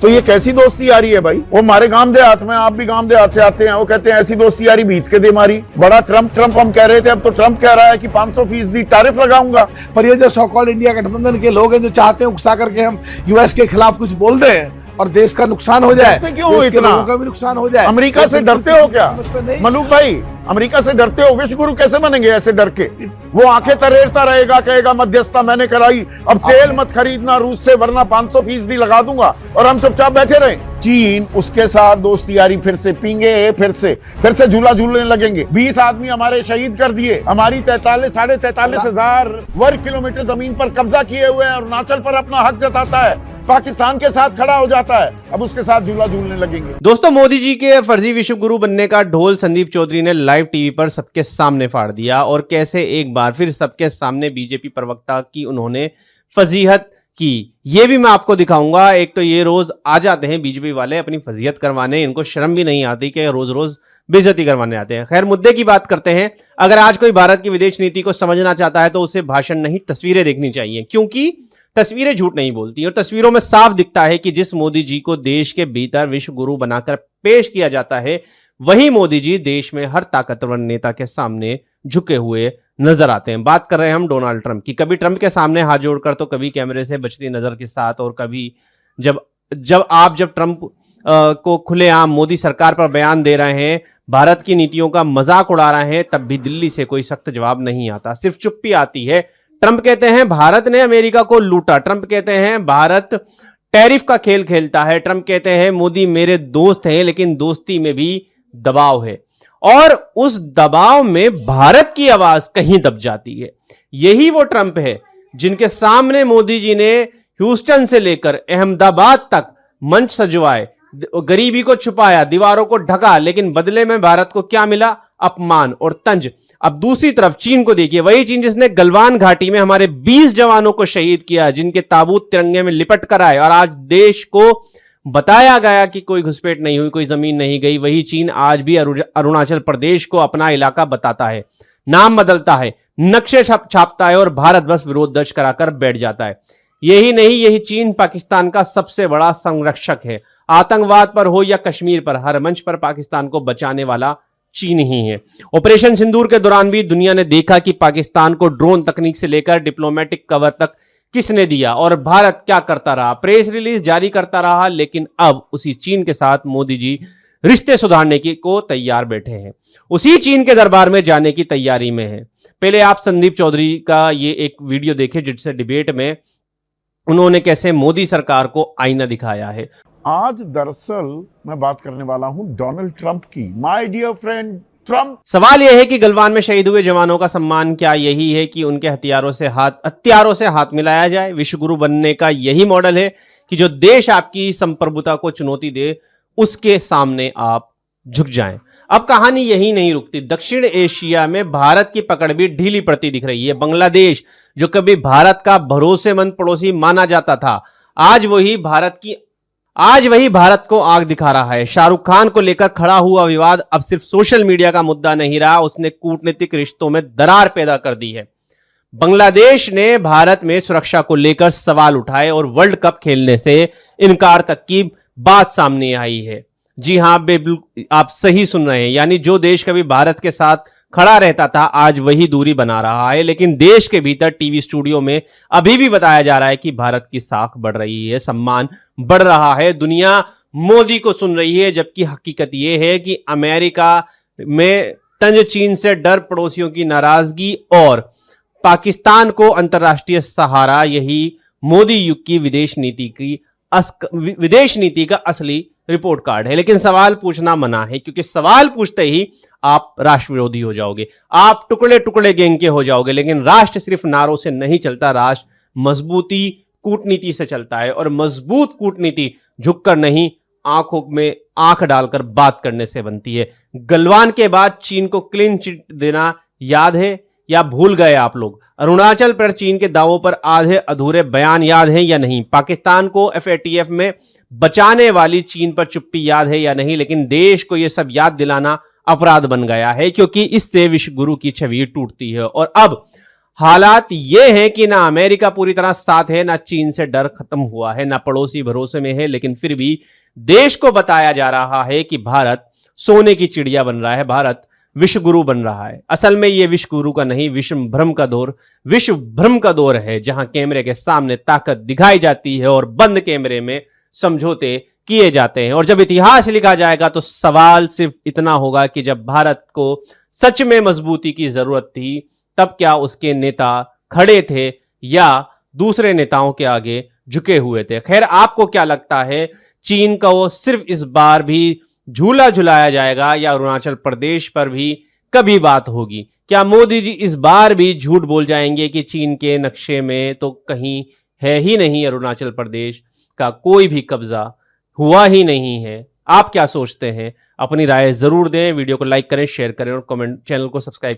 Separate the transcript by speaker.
Speaker 1: तो ये कैसी दोस्ती आ रही है भाई? वो हमारे गांव देहात में, आप भी गांव देहात से आते हैं, वो कहते हैं ऐसी दोस्ती यारी बीत के दे मारी। बड़ा ट्रम्प हम कह रहे थे, अब तो ट्रम्प कह रहा है कि 500% टैरिफ लगाऊंगा।
Speaker 2: पर ये जो सो कॉल्ड इंडिया गठबंधन के लोग हैं जो चाहते हैं उकसा करके हम यूएस के खिलाफ कुछ बोल दें और देश का नुकसान हो जाए,
Speaker 1: क्यों इतना?
Speaker 2: लोगों का भी नुकसान हो जाए।
Speaker 1: अमेरिका से डरते हो क्या मलूक भाई? अमेरिका से डरते हो? विश्व गुरु कैसे बनेंगे ऐसे डर के? वो आंखें तरेरता रहेगा, कहेगा मध्यस्थता मैंने कराई, अब तेल मत खरीदना रूस से वरना 500% लगा दूंगा, और हम चुपचाप बैठे रहे। चीन उसके साथ दोस्ती यारी फिर से पींगे, फिर से झूला झूलने लगेंगे। 20 आदमी हमारे शहीद कर दिए, हमारी 43,500 वर्ग किलोमीटर जमीन पर कब्जा किए हुए हैं, अरुणाचल पर अपना हक जताता है, पाकिस्तान के साथ खड़ा हो जाता है, अब उसके साथ झूला झूलने लगेंगे।
Speaker 3: दोस्तों, मोदी जी के फर्जी विश्व गुरु बनने का ढोल संदीप चौधरी ने लाइव टीवी पर सबके सामने फाड़ दिया, और कैसे एक बार फिर सबके सामने बीजेपी प्रवक्ता की उन्होंने फजीहत की, ये भी मैं आपको दिखाऊंगा। एक तो ये रोज आ जाते हैं बीजेपी वाले अपनी फजीहत करवाने, इनको शर्म भी नहीं आती कि रोज रोज बेइज्जती करवाने आते हैं। खैर, मुद्दे की बात करते हैं। अगर आज कोई भारत की विदेश नीति को समझना चाहता है तो उसे भाषण नहीं तस्वीरें देखनी चाहिए, क्योंकि तस्वीरें झूठ नहीं बोलती, और तस्वीरों में साफ दिखता है कि जिस मोदी जी को देश के भीतर विश्व गुरु बनाकर पेश किया जाता है, वही मोदी जी देश में हर ताकतवर नेता के सामने झुके हुए नजर आते हैं। बात कर रहे हैं हम डोनाल्ड ट्रंप की। कभी ट्रंप के सामने हाथ जोड़कर, तो कभी कैमरे से बचती नजर के साथ, और कभी जब ट्रंप को खुलेआम मोदी सरकार पर बयान दे रहे हैं, भारत की नीतियों का मजाक उड़ा रहे हैं, तब भी दिल्ली से कोई सख्त जवाब नहीं आता, सिर्फ चुप्पी आती है। ट्रंप कहते हैं भारत ने अमेरिका को लूटा, ट्रंप कहते हैं भारत टैरिफ का खेल खेलता है, ट्रंप कहते हैं मोदी मेरे दोस्त हैं, लेकिन दोस्ती में भी दबाव है, और उस दबाव में भारत की आवाज कहीं दब जाती है। यही वो ट्रंप है जिनके सामने मोदी जी ने ह्यूस्टन से लेकर अहमदाबाद तक मंच सजवाए, गरीबी को छुपाया, दीवारों को ढका, लेकिन बदले में भारत को क्या मिला? अपमान और तंज। अब दूसरी तरफ चीन को देखिए, वही चीन जिसने गलवान घाटी में हमारे 20 जवानों को शहीद किया, जिनके ताबूत तिरंगे में लिपट कर आए, और आज देश को बताया गया कि कोई घुसपैठ नहीं हुई, कोई जमीन नहीं गई, वही चीन आज भी अरुणाचल प्रदेश को अपना इलाका बताता है, नाम बदलता है, नक्शे छापता है, और भारत बस विरोध दर्ज कराकर बैठ जाता है। यही नहीं, यही चीन पाकिस्तान का सबसे बड़ा संरक्षक है। आतंकवाद पर हो या कश्मीर पर, हर मंच पर पाकिस्तान को बचाने वाला चीन ही है। ऑपरेशन सिंदूर के दौरान भी दुनिया ने देखा कि पाकिस्तान को ड्रोन तकनीक से लेकर डिप्लोमेटिक कवर तक किसने दिया, और भारत क्या करता रहा? प्रेस रिलीज जारी करता रहा, लेकिन अब उसी चीन के साथ मोदी जी रिश्ते सुधारने को तैयार बैठे हैं, उसी चीन के दरबार में जाने की तैयारी में है। पहले आप संदीप चौधरी का ये एक वीडियो देखें, जिससे डिबेट में उन्होंने कैसे मोदी सरकार को आईना दिखाया है।
Speaker 1: आज दरअसल मैं बात करने वाला हूं डोनाल्ड ट्रंप की। My dear friend Trump.
Speaker 3: सवाल यह है कि गलवान में शहीद हुए जवानों का सम्मान क्या यही है कि उनके हथियारों से हाथ मिलाया जाए? विश्व गुरु बनने का यही मॉडल है कि जो देश आपकी संप्रभुता को चुनौती दे, उसके सामने आप झुक जाएं। अब कहानी यही नहीं रुकती। दक्षिण एशिया में भारत की पकड़ भी ढीली पड़ती दिख रही है। बांग्लादेश, जो कभी भारत का भरोसेमंद पड़ोसी माना जाता था, आज वही भारत को आग दिखा रहा है। शाहरुख खान को लेकर खड़ा हुआ विवाद अब सिर्फ सोशल मीडिया का मुद्दा नहीं रहा, उसने कूटनीतिक रिश्तों में दरार पैदा कर दी है। बांग्लादेश ने भारत में सुरक्षा को लेकर सवाल उठाए और वर्ल्ड कप खेलने से इनकार तक की बात सामने आई है। जी हां, आप सही सुन रहे हैं, यानी जो देश कभी भारत के साथ खड़ा रहता था, आज वही दूरी बना रहा है। लेकिन देश के भीतर टीवी स्टूडियो में अभी भी बताया जा रहा है कि भारत की साख बढ़ रही है, सम्मान बढ़ रहा है, दुनिया मोदी को सुन रही है, जबकि हकीकत यह है कि अमेरिका में तंज, चीन से डर, पड़ोसियों की नाराजगी और पाकिस्तान को अंतर्राष्ट्रीय सहारा, यही मोदी युग की विदेश नीति का असली रिपोर्ट कार्ड है। लेकिन सवाल पूछना मना है, क्योंकि सवाल पूछते ही आप राष्ट्र विरोधी हो जाओगे, आप टुकड़े टुकड़े गैंग के हो जाओगे। लेकिन राष्ट्र सिर्फ नारों से नहीं चलता, राष्ट्र मजबूती कूटनीति से चलता है, और मजबूत कूटनीति झुककर नहीं, आंखों में आंख डालकर बात करने से बनती है। गलवान के बाद चीन को क्लीन चिट देना याद है या भूल गए आप लोग? अरुणाचल पर चीन के दावों पर आधे अधूरे बयान याद हैं या नहीं? पाकिस्तान को FATF में बचाने वाली चीन पर चुप्पी याद है या नहीं? लेकिन देश को यह सब याद दिलाना अपराध बन गया है, क्योंकि इससे विश्व गुरु की छवि टूटती है। और अब हालात ये हैं कि ना अमेरिका पूरी तरह साथ है, ना चीन से डर खत्म हुआ है, ना पड़ोसी भरोसे में है, लेकिन फिर भी देश को बताया जा रहा है कि भारत सोने की चिड़िया बन रहा है, भारत विश्व गुरु बन रहा है। असल में यह विश्व गुरु का नहीं, विश्व भ्रम का दौर है, जहां कैमरे के सामने ताकत दिखाई जाती है और बंद कैमरे में समझौते किए जाते हैं। और जब इतिहास लिखा जाएगा तो सवाल सिर्फ इतना होगा कि जब भारत को सच में मजबूती की जरूरत थी, तब क्या उसके नेता खड़े थे या दूसरे नेताओं के आगे झुके हुए थे? खैर, आपको क्या लगता है, चीन का वो सिर्फ इस बार भी झूला झुलाया जाएगा या अरुणाचल प्रदेश पर भी कभी बात होगी? क्या मोदी जी इस बार भी झूठ बोल जाएंगे कि चीन के नक्शे में तो कहीं है ही नहीं, अरुणाचल प्रदेश का कोई भी कब्जा हुआ ही नहीं है? आप क्या सोचते हैं? अपनी राय जरूर दें, वीडियो को लाइक करें, शेयर करें और कमेंट, चैनल को सब्सक्राइब